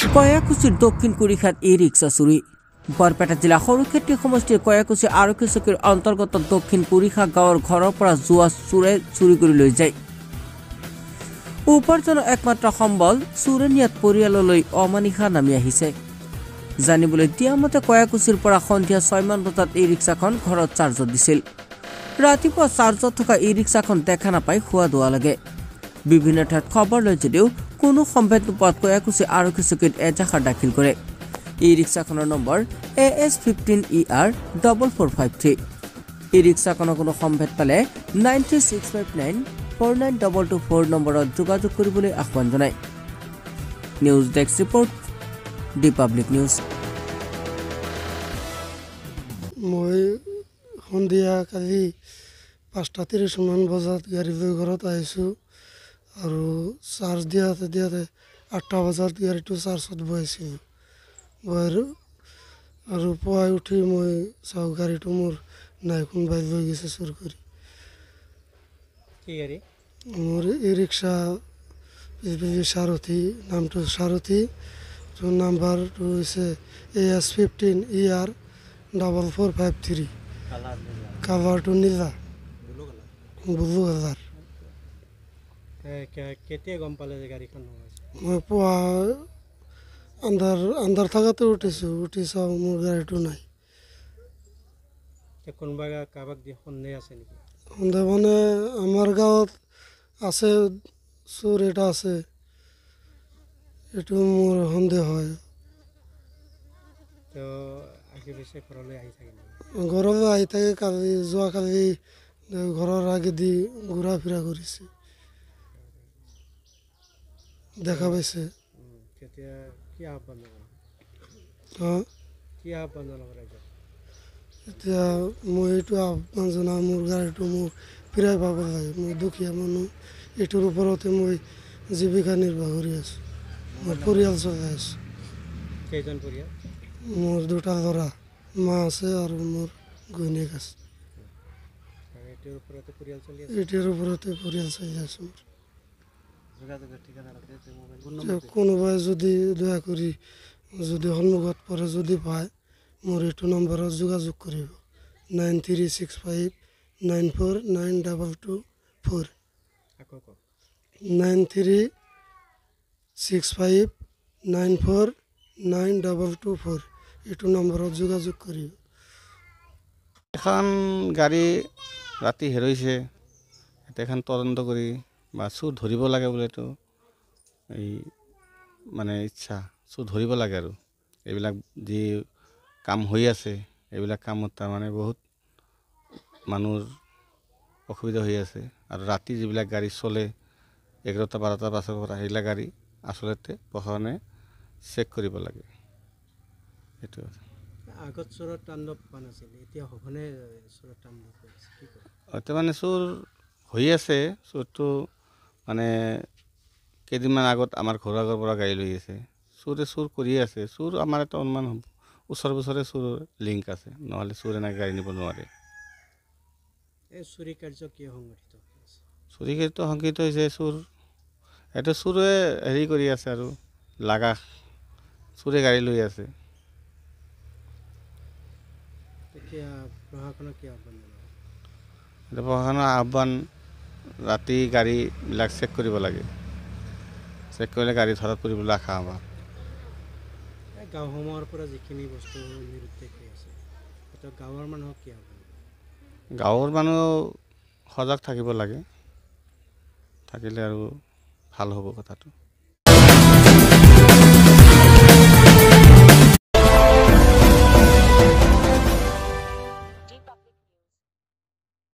কয়াকুছিৰ দক্ষিণ কুড়িখাত ই ৰিক্সা চুৰি। বৰপেটা জিলা সৰুক্ষেত্ৰী সমষ্টিৰ কয়াকুছি আৰক্ষী চকীৰ অন্তৰ্গত দক্ষিণ কুৰিখা গাঁৱৰ ঘৰৰ পৰা যোৱা চোৰে চুৰি কৰি লৈ যায়। উপাৰ্জনৰ একমাত্ৰ সম্বল চোৰে নিয়াত পৰিয়াললৈ অমানিশা নামি আহিছে। জানিবলৈ দিয়া মতে কয়াকুছিৰ পৰা সন্ধিয়া 6 মান বজাত ই ৰিক্সাখন ঘৰত চাৰ্জত দিছিল। ৰাতিপুৱা চাৰ্জত থকা ই ৰিক্সাখন দেখা নাপাই খোৱা দোৱা লাগে। বিভিন্ন ঠাইত খবৰ লয় যদিও কোনো সম্ভেদ নোপোৱাত কয়াকুছি আৰক্ষী চকীত এজাহাৰ দাখিল কৰে। ই ৰিক্সাখনৰ নম্বৰ AS15ER4453। ই ৰিক্সাখনৰ কোনো সম্ভেদ পালে 9365949224 নম্বৰত যোগাযোগ কৰিবলৈ আহ্বান জনায়। নিউজ ডেস্ক ৰিপৰ্ট, দি পাব্লিক নিউজ। মই সন্ধিয়া কালি 5:30 মান বজাত গাড়ী লৈ ঘৰত আহিছোঁ আৰু চাৰ্জ দিয়াতে 8টা বজাত গাড়ীটো চাৰ্জত বহাইছিলোঁ। আৰু পুৱাই উঠি মই চাওঁ গাড়ীটো মোৰ নাই, কোনোবাই লৈ গৈছে চুৰ কৰি। মোৰ ই ৰিক্সা সাৰথী, নামটো সাৰথী, নাম্বাৰটো হৈছে AS15ER4453। কালাৰটো নীলা, ব্লু কালাৰ। কেতিয়া গম পালে যে গাড়ীখন? মই পুৱা আন্ধাৰ থাকাতে উঠি চাওঁ মোৰ গাড়ীটো নাই। কোনোবা কাৰোবাক দি সন্দেহ আছে নেকি? সন্দেহ মানে আমাৰ গাঁৱত আছে, চোৰ এটা আছে, এইটো মোৰ সন্দেহ হয়। ঘৰলৈ আহি থাকে, যোৱাকালি ঘৰৰ আগেদি ঘূৰা ফুৰা কৰিছে, দেখা পাইছে। এতিয়া মই এইটো আহ্বান জনাওঁ, মোৰ গাড়ীটো মোক ফিৰাই পাব লাগে। মই দুখীয়া মানুহ, এইটোৰ ওপৰতে মই জীৱিকা নিৰ্বাহ কৰি আছোঁ, মই পৰিয়াল চলাই আছোঁ। কেইজন পৰিয়াল? মোৰ 2টা ল'ৰা, মা আছে আৰু মোৰ ঘৈণীয়েক আছে। এইটোৰ ওপৰতে পৰিয়াল চলি আছোঁ। কোনোবাই যদি দয়া কৰি যদি সন্মুখত পৰে, যদি পায়, মোৰ এইটো নম্বৰত যোগাযোগ কৰিব, 9365949224। 9365949224, এইটো নম্বৰত যোগাযোগ কৰিব। এখন গাড়ী ৰাতি হেৰাইছে, এখন তদন্ত কৰি বা চোৰ ধৰিব লাগে বুলিতো এই মানে ইচ্ছা, চোৰ ধৰিব লাগে। আৰু এইবিলাক যি কাম হৈ আছে, এইবিলাক কামত তাৰমানে বহুত মানুহৰ অসুবিধা হৈ আছে। আৰু ৰাতি যিবিলাক গাড়ী চলে 11টা 12টাৰ পাছৰ পৰা, সেইবিলাক গাড়ী আচলতে প্ৰশাসনে চেক কৰিব লাগে। সেইটো আগত চোৰৰ তাণ্ডৱ হোৱা নাছিল, এতিয়া সঘনে চোৰৰ তাণ্ডৱ হৈ আছে, কি কয়? এতিয়া মানে চোৰ হৈ আছে। চোৰটো মানে কেইদিনমান আগত আমাৰ ঘৰৰ আগৰ পৰা গাড়ী লৈ আছে, চোৰে চোৰ কৰিয়ে আছে। চোৰ আমাৰ এটা অনুমান হ'ব, ওচৰে চোৰৰ লিংক আছে, নহ'লে চোৰ এনেকৈ গাড়ী নিব নোৱাৰে। এই চুৰি কাৰ্য কিয় সংঘটিত হৈছে? চুৰি কাৰ্য সংঘটিত হৈছে, এইটো চোৰে হেৰি কৰি আছে আৰু লাগা, চোৰে গাড়ী লৈ আছে। এতিয়া প্ৰশাসনক কি আহ্বান জনাব? এতিয়া প্ৰশাসনৰ আহ্বান, ৰাতি গাড়ীবিলাক চেক কৰিব লাগে, চেক কৰিলে গাড়ী ধৰাত পৰিবলৈ আশা হ'ব। গাঁওসমূহৰ পৰা যিখিনি বস্তু নিৰুদ্দেশ হৈ আছে, এতিয়া গাঁৱৰ মানুহক কি আহ্বান? গাঁৱৰ মানুহ সজাগ থাকিব লাগে, থাকিলে আৰু ভাল হ'ব কথাটো।